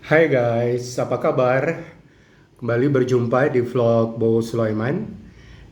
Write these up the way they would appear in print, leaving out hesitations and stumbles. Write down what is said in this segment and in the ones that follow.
Hai guys, apa kabar? Kembali berjumpa di vlog Bowo Sulaiman.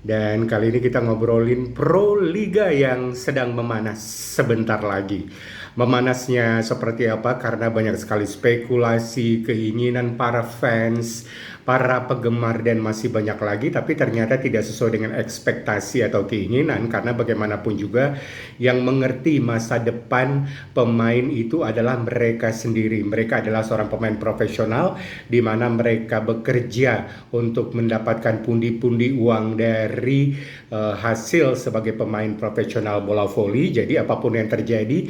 Dan kali ini kita ngobrolin Pro Liga yang sedang memanas sebentar lagi. Memanasnya seperti apa? Karena banyak sekali spekulasi, keinginan para fans, para penggemar dan masih banyak lagi, tapi ternyata tidak sesuai dengan ekspektasi atau keinginan, karena bagaimanapun juga yang mengerti masa depan pemain itu adalah mereka sendiri. Mereka adalah seorang pemain profesional di mana mereka bekerja untuk mendapatkan pundi-pundi uang dari hasil sebagai pemain profesional bola voli. Jadi apapun yang terjadi,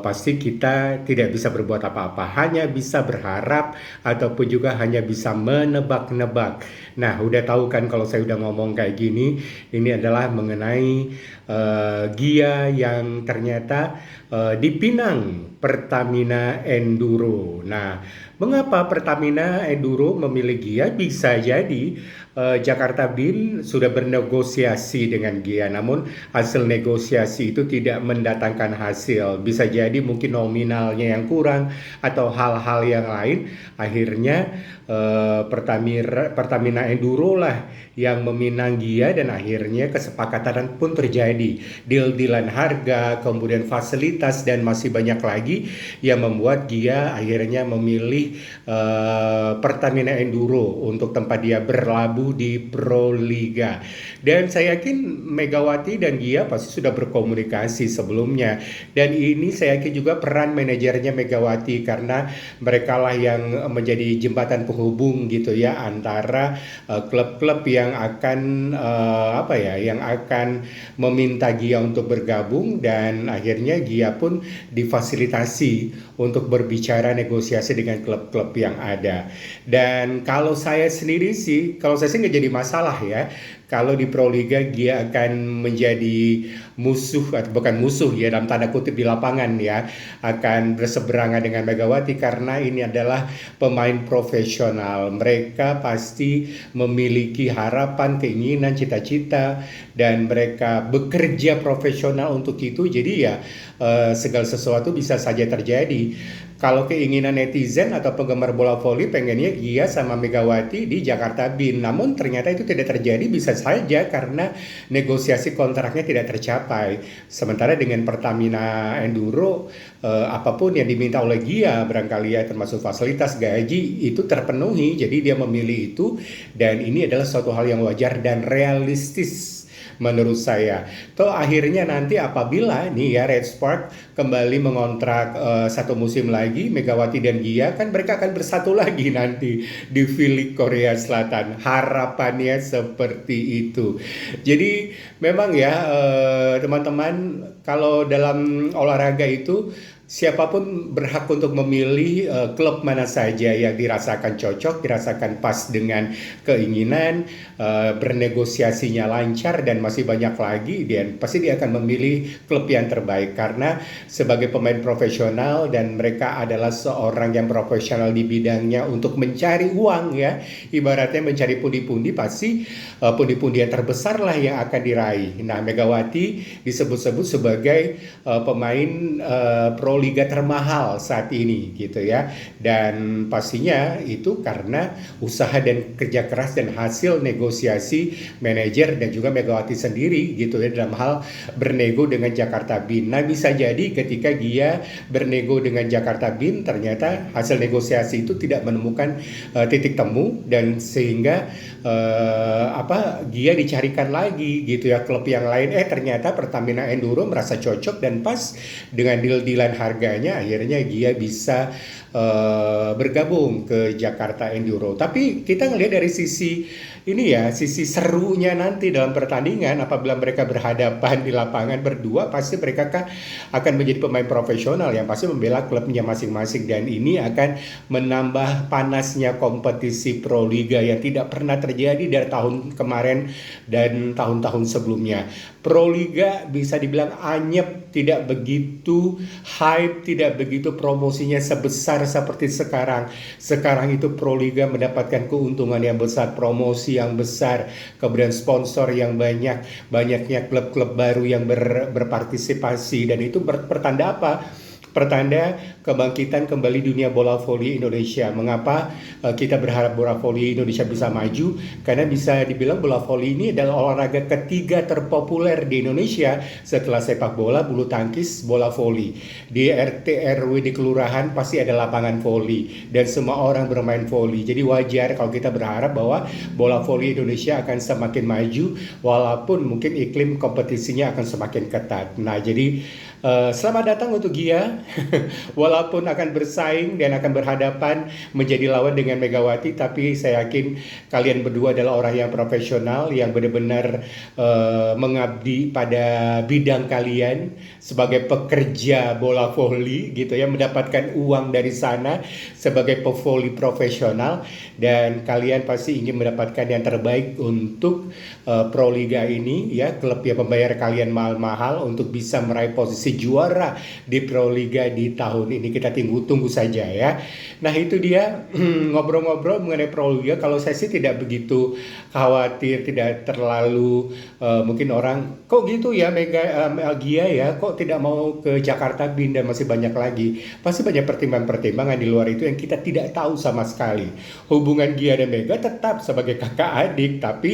pasti kita tidak bisa berbuat apa-apa, hanya bisa berharap ataupun juga hanya bisa menebak-nebak. Nah, udah tahu kan kalau saya udah ngomong kayak gini, ini adalah mengenai Gia yang ternyata dipinang Pertamina Enduro. Nah, mengapa Pertamina Enduro memilih Gia? Bisa jadi Jakarta Bin sudah bernegosiasi dengan Gia, namun hasil negosiasi itu tidak mendatangkan hasil. Bisa jadi mungkin nominalnya yang kurang atau hal-hal yang lain. Akhirnya Pertamina Enduro lah yang meminang Gia, dan akhirnya kesepakatan pun terjadi. Deal-dealan harga, kemudian fasilitas, dan masih banyak lagi yang membuat Gia akhirnya memilih Pertamina Enduro untuk tempat dia berlabuh di Pro Liga. Dan saya yakin Megawati dan Gia pasti sudah berkomunikasi sebelumnya. Dan ini saya yakin juga peran manajernya Megawati, karena mereka lah yang menjadi jembatan penghubung gitu ya antara klub-klub yang akan yang akan meminta Gia untuk bergabung, dan akhirnya Gia pun difasilitasi untuk berbicara negosiasi dengan klub-klub yang ada. Dan kalau saya sendiri sih, kalau saya sih nggak jadi masalah ya. Kalau di Pro Liga Gia akan menjadi musuh, atau bukan musuh ya dalam tanda kutip di lapangan ya, akan berseberangan dengan Megawati, karena ini adalah pemain profesional. Mereka pasti memiliki harapan, keinginan, cita-cita, dan mereka bekerja profesional untuk itu. Jadi ya segala sesuatu bisa saja terjadi. Kalau keinginan netizen atau penggemar bola voli pengennya Gia sama Megawati di Jakarta Bin, namun ternyata itu tidak terjadi, bisa saja karena negosiasi kontraknya tidak tercapai. Sementara dengan Pertamina Enduro, apapun yang diminta oleh Gia barangkali ya, termasuk fasilitas, gaji, itu terpenuhi. Jadi dia memilih itu, dan ini adalah suatu hal yang wajar dan realistis menurut saya. Toh akhirnya nanti apabila nih ya Red Spark kembali mengontrak satu musim lagi, Megawati dan Gia, kan mereka akan bersatu lagi nanti di V-League Korea Selatan. Harapannya seperti itu. Jadi memang ya teman-teman, kalau dalam olahraga itu siapapun berhak untuk memilih klub mana saja yang dirasakan cocok, dirasakan pas dengan keinginan, bernegosiasinya lancar, dan masih banyak lagi, dan pasti dia akan memilih klub yang terbaik, karena sebagai pemain profesional dan mereka adalah seorang yang profesional di bidangnya untuk mencari uang ya, ibaratnya mencari pundi-pundi, pasti pundi-pundi yang terbesar lah yang akan diraih. Nah, Megawati disebut-sebut sebagai pemain pro liga termahal saat ini gitu ya, dan pastinya itu karena usaha dan kerja keras dan hasil negosiasi manajer dan juga Megawati sendiri gitu ya, dalam hal bernego dengan Jakarta Bin. Nah, bisa jadi ketika Gia bernego dengan Jakarta Bin, ternyata hasil negosiasi itu tidak menemukan titik temu, dan sehingga Gia dicarikan lagi gitu ya klub yang lain. Ternyata Pertamina Enduro merasa cocok dan pas dengan deal-dealan harganya, akhirnya Gia bisa bergabung ke Jakarta Enduro. Tapi kita ngelihat dari sisi ini ya, sisi serunya nanti dalam pertandingan apabila mereka berhadapan di lapangan berdua, pasti mereka akan menjadi pemain profesional yang pasti membela klubnya masing-masing, dan ini akan menambah panasnya kompetisi Pro Liga yang tidak pernah terjadi dari tahun kemarin dan tahun-tahun sebelumnya. Pro Liga bisa dibilang anyep, tidak begitu hype, tidak begitu promosinya sebesar seperti sekarang. Sekarang itu Pro Liga mendapatkan keuntungan yang besar, promosi yang besar, kemudian sponsor yang banyak, banyaknya klub-klub baru yang berpartisipasi, dan itu pertanda apa? pertanda kebangkitan kembali dunia bola voli Indonesia. Mengapa kita berharap bola voli Indonesia bisa maju? Karena bisa dibilang bola voli ini adalah olahraga ketiga terpopuler di Indonesia setelah sepak bola, bulu tangkis, bola voli. Di RT RW di kelurahan pasti ada lapangan voli dan semua orang bermain voli. Jadi wajar kalau kita berharap bahwa bola voli Indonesia akan semakin maju walaupun mungkin iklim kompetisinya akan semakin ketat. Nah, jadi selamat datang untuk Gia. Walaupun akan bersaing dan akan berhadapan menjadi lawan dengan Megawati, tapi saya yakin kalian berdua adalah orang yang profesional, yang benar-benar mengabdi pada bidang kalian sebagai pekerja bola voli gitu ya, mendapatkan uang dari sana sebagai pevoli profesional, dan kalian pasti ingin mendapatkan yang terbaik untuk Proliga ini ya, klub yang membayar kalian mahal-mahal untuk bisa meraih posisi juara di Proliga di tahun ini. Kita tunggu saja ya. Nah, itu dia ngobrol-ngobrol mengenai Proliga. Kalau saya sih tidak begitu khawatir, tidak terlalu mungkin orang kok gitu ya Gia ya, kok tidak mau ke Jakarta Bin dan masih banyak lagi. Pasti banyak pertimbangan-pertimbangan di luar itu yang kita tidak tahu sama sekali. Hubungan Gia dan Mega tetap sebagai kakak adik, tapi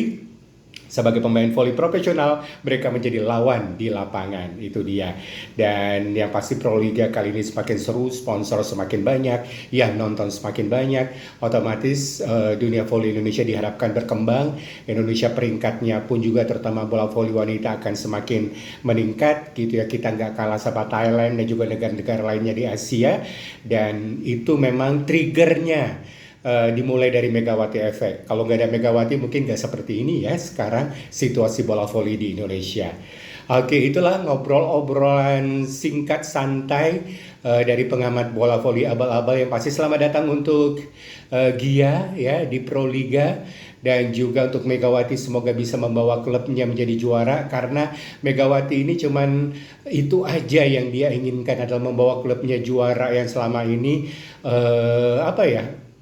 sebagai pemain voli profesional mereka menjadi lawan di lapangan. Itu dia. Dan yang pasti Proliga kali ini semakin seru, sponsor semakin banyak, yang nonton semakin banyak, otomatis dunia voli Indonesia diharapkan berkembang. Indonesia peringkatnya pun juga terutama bola voli wanita akan semakin meningkat gitu ya. Kita nggak kalah sama Thailand dan juga negara-negara lainnya di Asia, dan itu memang triggernya dimulai dari Megawati Effect. Kalau nggak ada Megawati mungkin nggak seperti ini ya sekarang situasi bola voli di Indonesia. Oke, itulah ngobrol-obrolan singkat santai dari pengamat bola voli abal-abal. Yang pasti selamat datang untuk Gia ya di Proliga, dan juga untuk Megawati, semoga bisa membawa klubnya menjadi juara, karena Megawati ini cuman itu aja yang dia inginkan, adalah membawa klubnya juara, yang selama ini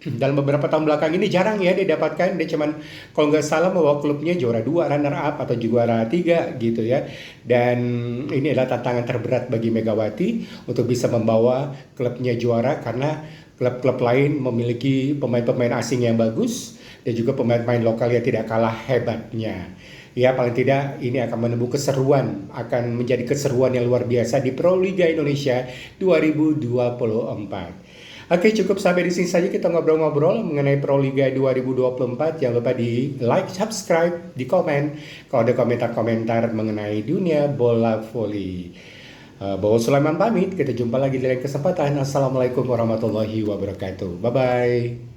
dalam beberapa tahun belakang ini jarang ya dia dapatkan. Dia cuman kalau nggak salah membawa klubnya juara 2, runner up atau juara 3 gitu ya. Dan ini adalah tantangan terberat bagi Megawati untuk bisa membawa klubnya juara, karena klub-klub lain memiliki pemain-pemain asing yang bagus dan juga pemain-pemain lokal yang tidak kalah hebatnya. Ya, paling tidak ini akan menembus keseruan, akan menjadi keseruan yang luar biasa di Proliga Indonesia 2024. Oke, cukup sampai di sini saja kita ngobrol-ngobrol mengenai Proliga 2024. Jangan lupa di like, subscribe, di komen kalau ada komentar-komentar mengenai dunia bola voli. Bawa Sulaiman pamit, kita jumpa lagi di lain kesempatan. Assalamualaikum warahmatullahi wabarakatuh. Bye-bye.